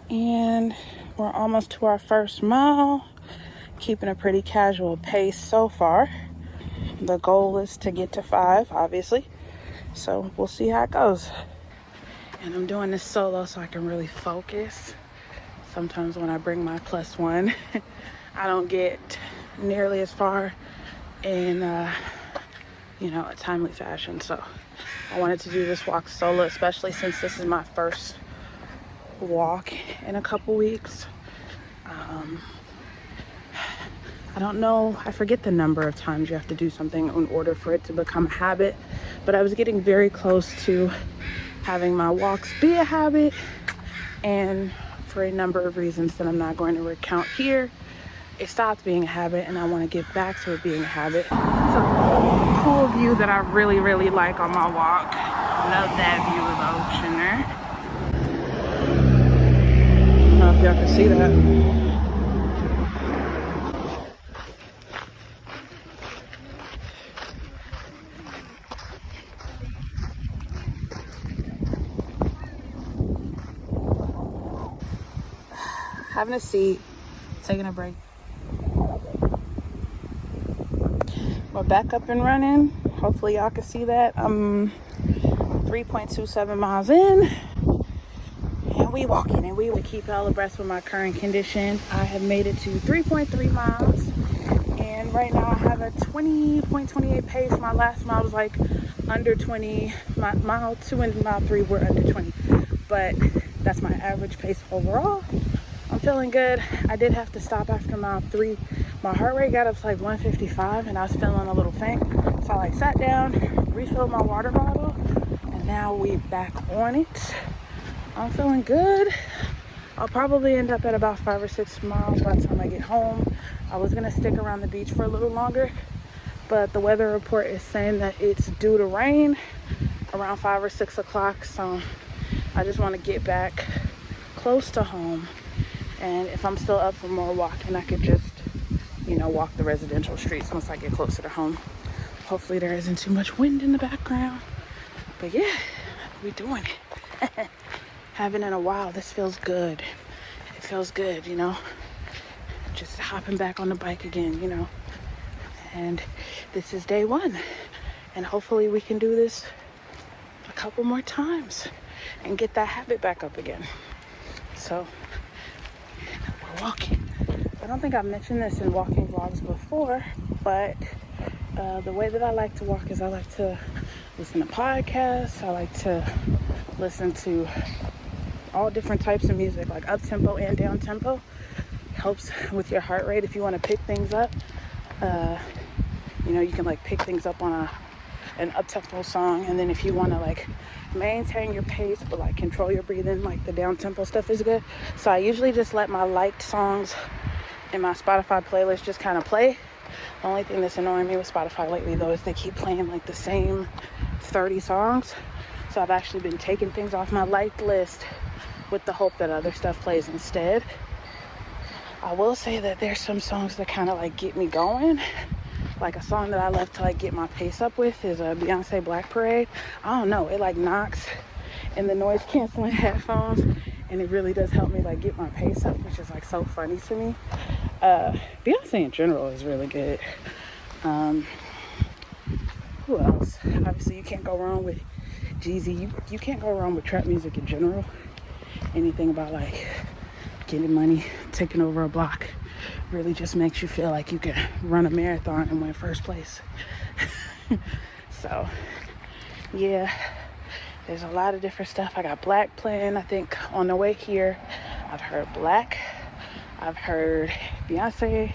And we're almost to our first mile. Keeping a pretty casual pace so far. The goal is to get to 5, obviously. So we'll see how it goes. And I'm doing this solo so I can really focus. Sometimes when I bring my +1, I don't get nearly as far in, a timely fashion. So I wanted to do this walk solo, especially since this is my first walk in a couple weeks. I don't know, I forget the number of times you have to do something in order for it to become a habit, but I was getting very close to having my walks be a habit, and for a number of reasons that I'm not going to recount here, it stopped being a habit, and I want to get back to it being a habit. It's a cool view that I really, really like on my walk. Love that view of the ocean there. I don't know if y'all can see that. Having a seat, taking a break. We're back up and running. Hopefully y'all can see that. I'm 3.27 miles in, and we walking, and we will keep y'all abreast with my current condition. I have made it to 3.3 miles, and right now I have a 20.28 pace. My last mile was like under 20. My mile 2 and mile 3 were under 20, but that's my average pace overall. I'm feeling good. I did have to stop after mile 3. My heart rate got up to like 155 and I was feeling a little faint. So I sat down, refilled my water bottle, and now we back on it. I'm feeling good. I'll probably end up at about 5 or 6 miles by the time I get home. I was gonna stick around the beach for a little longer, but the weather report is saying that it's due to rain around 5 or 6 o'clock. So I just want to get back close to home. And if I'm still up for more walking, I could just, walk the residential streets once I get closer to home. Hopefully there isn't too much wind in the background. But yeah, we're doing it. Haven't in a while. This feels good. It feels good, just hopping back on the bike again, And this is day 1. And hopefully we can do this a couple more times and get that habit back up again. So we're walking. I don't think I've mentioned this in walking vlogs before, but the way that I like to walk is I like to listen to podcasts. I like to listen to all different types of music, like up tempo and down tempo. Helps with your heart rate if you want to pick things up. You can like pick things up on an up tempo song, and then if you want to like maintain your pace but like control your breathing, like the down tempo stuff is good. So I usually just let my liked songs in my Spotify playlist just kind of play. The only thing that's annoying me with Spotify lately though is they keep playing like the same 30 songs. So I've actually been taking things off my liked list with the hope that other stuff plays instead. I will say that there's some songs that kind of like get me going. Like a song that I love to like get my pace up with is a Beyonce Black Parade. I don't know, it like knocks in the noise canceling headphones, and it really does help me like get my pace up, which is like so funny to me. Beyonce in general is really good. Who else? Obviously you can't go wrong with Jeezy. You can't go wrong with trap music in general. Anything about like getting money, taking over a block, really just makes you feel like you can run a marathon and win first place. So yeah, there's a lot of different stuff. I got Black playing. I think on the way here I've heard Black, I've heard Beyonce,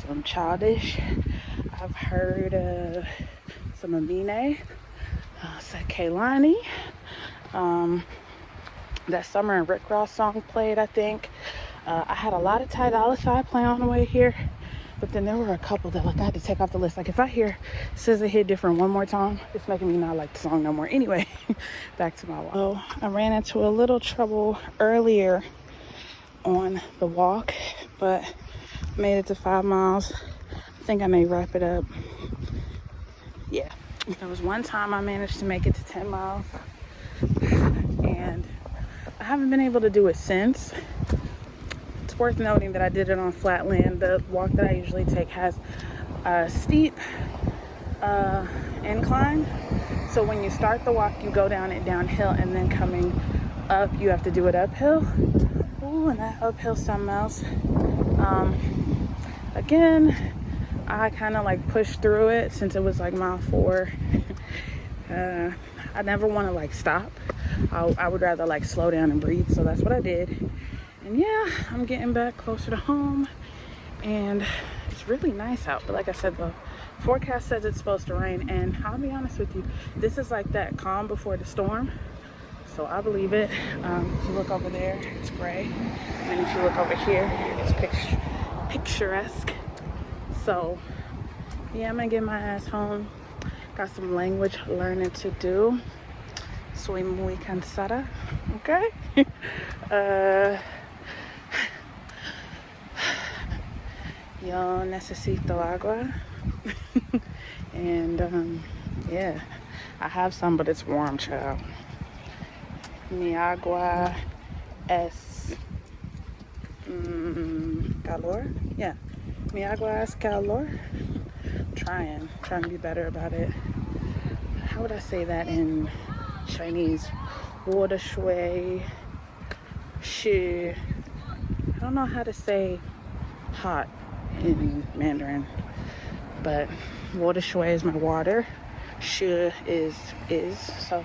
some Childish, I've heard some Amine, some Kehlani, that Summer and Rick Ross song played, I think. I had a lot of Ty Dolla $ign playing on the way here, but then there were a couple that like I had to take off the list. Like if I hear SZA hit different one more time, it's making me not like the song no more. Anyway, back to my walk. So I ran into a little trouble earlier on the walk, but made it to 5 miles. I think I may wrap it up. Yeah, there was one time I managed to make it to 10 miles, and I haven't been able to do it since. It's worth noting that I did it on flat land. The walk that I usually take has a steep incline. So when you start the walk, you go down it downhill, and then coming up, you have to do it uphill. Ooh, and that uphill something else. Again, I kind of like pushed through it since it was like mile 4. I never want to like stop. I would rather like slow down and breathe, so that's what I did. And yeah, I'm getting back closer to home, and it's really nice out. But like I said, the forecast says it's supposed to rain, and I'll be honest with you, this is like that calm before the storm, so I believe it. If you look over there, it's gray, and then if you look over here, it's picturesque. So yeah, I'm gonna get my ass home. Got some language learning to do. Soy muy cansada. Okay. Yo necesito agua. And yeah, I have some, but it's warm, child. Mi agua es calor. Yeah, mi agua es calor. Trying to be better about it. How would I say that in Chinese? Water shui shi. I don't know how to say hot in Mandarin, but water shui is my water. Shi is. So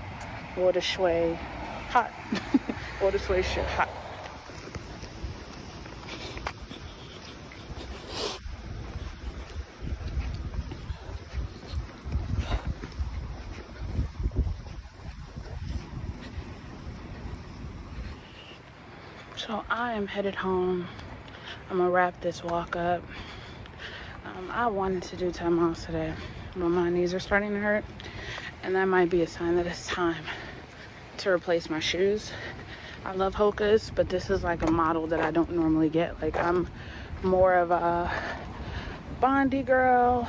water shui hot. Water shui shi hot. So I am headed home. I'm gonna wrap this walk up. I wanted to do 10 miles today, but my knees are starting to hurt, and that might be a sign that it's time to replace my shoes. I love Hoka's, but this is like a model that I don't normally get. Like, I'm more of a Bondi girl.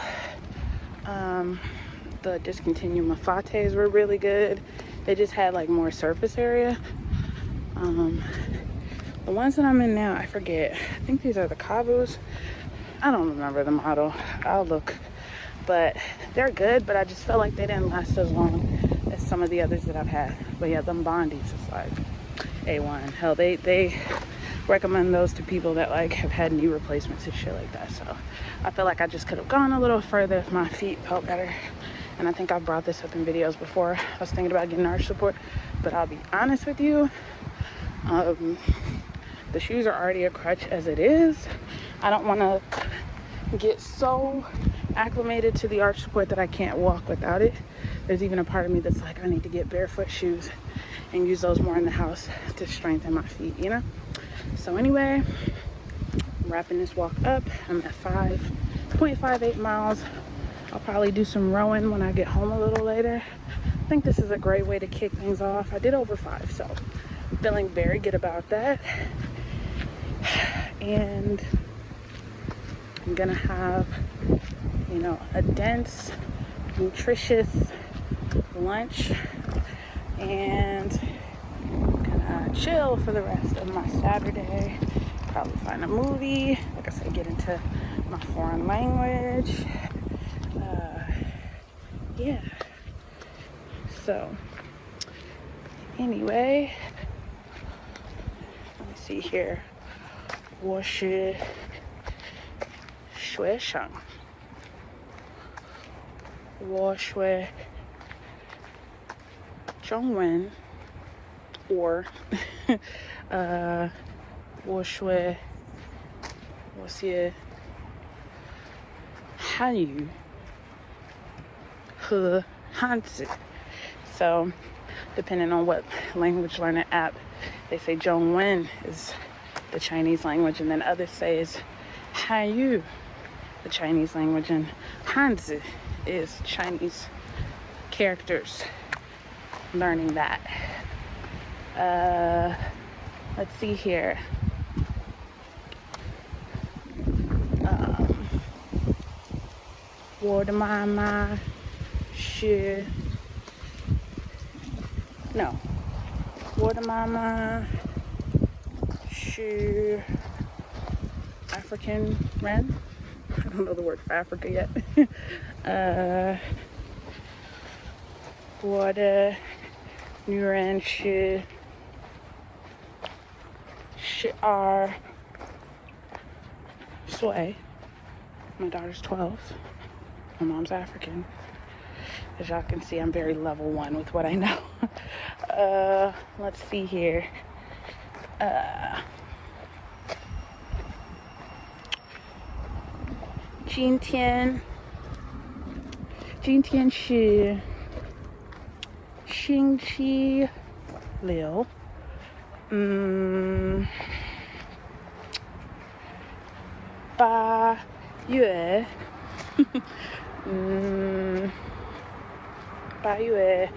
The discontinued Mafates were really good. They just had like more surface area. The ones that I'm in now, I forget. I think these are the Cabus. I don't remember the model. I'll look. But they're good, but I just felt like they didn't last as long as some of the others that I've had. But yeah, them Bondis is like A1. Hell, they recommend those to people that like have had knee replacements and shit like that. So I feel like I just could have gone a little further if my feet felt better. And I think I've brought this up in videos before. I was thinking about getting arch support, but I'll be honest with you. The shoes are already a crutch as it is. I don't want to get so acclimated to the arch support that I can't walk without it. There's even a part of me that's like, I need to get barefoot shoes and use those more in the house to strengthen my feet, you know? So anyway, I'm wrapping this walk up. I'm at 5.58 miles. I'll probably do some rowing when I get home a little later. I think this is a great way to kick things off. I did over 5, so I'm feeling very good about that. And I'm gonna have, you know, a dense, nutritious lunch, and I'm gonna chill for the rest of my Saturday. Probably find a movie, like I said, get into my foreign language. Yeah. So anyway, let me see here. 我是学生，我学中文 or 我学汉语和汉字. So depending on what language learner app they say, Zhongwen is the Chinese language, and then others say is Hanyu, the Chinese language, and Hanzi is Chinese characters. Learning that. Let's see here. Word mama no. Word mama 是 African Ren. I don't know the word for Africa yet. 我的女人是12岁. My daughter's 12. My mom's African. As y'all can see, I'm very level 1 with what I know. Let's see here. 今天是星期六。8月8月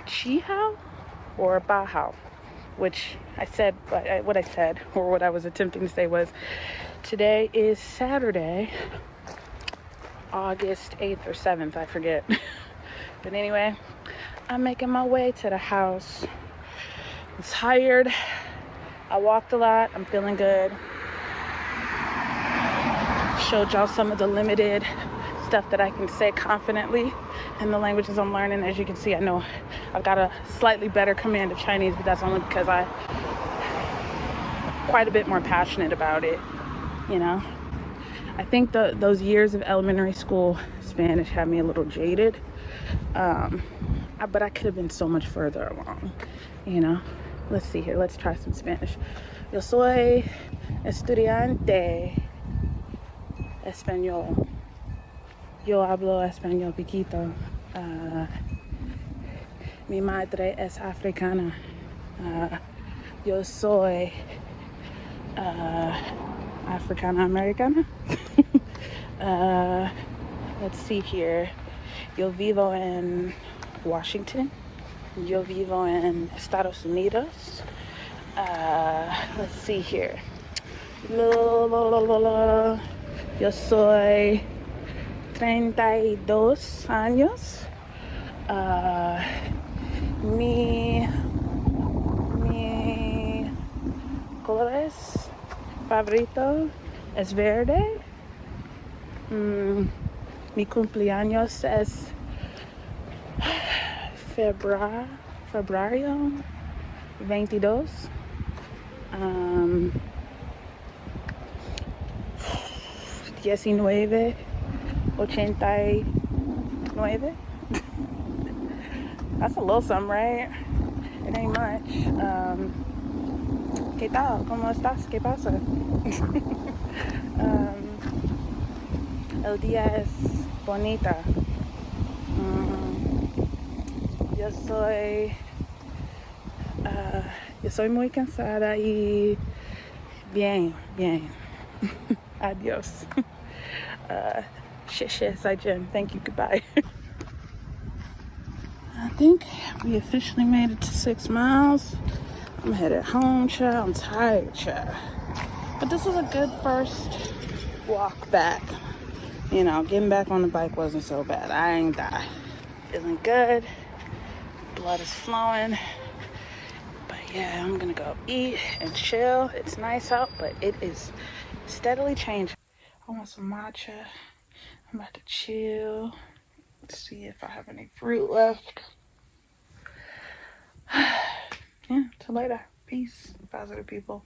7号 or 8号, which I said, what I said, or what I was attempting to say was, today is Saturday, August 8th or 7th, I forget. But anyway, I'm making my way to the house. I'm tired. I walked a lot. I'm feeling good. Showed y'all some of the limited stuff that I can say confidently in the languages I'm learning. As you can see, I know I've got a slightly better command of Chinese, but that's only because I'm quite a bit more passionate about it, you know. I think those years of elementary school Spanish had me a little jaded, but I could have been so much further along, you know. Let's see here. Let's try some Spanish. Yo soy estudiante español. Yo hablo español poquito. Mi madre es africana. Yo soy Africana Americana. Let's see here. Yo vivo en Washington. Yo vivo en Estados Unidos. Let's see here. Yo soy 32 años. Mi colores favorito es verde. Mi cumpleaños es febrero 22. 1989. That's a little something, right? It ain't much. ¿Qué tal? ¿Cómo estás? ¿Qué pasa? El día es bonita. Yo soy muy cansada y bien. Adios. 谢谢再见. Thank you. Goodbye. I think we officially made it to 6 miles. I'm headed home, child. I'm tired, child. But this was a good first walk back. You know, getting back on the bike wasn't so bad. I ain't die. Feeling good. Blood is flowing. But yeah, I'm gonna go eat and chill. It's nice out, but it is steadily changing. I want some matcha. I'm about to chill. Let's see if I have any fruit left. Yeah, till later. Peace, positive people.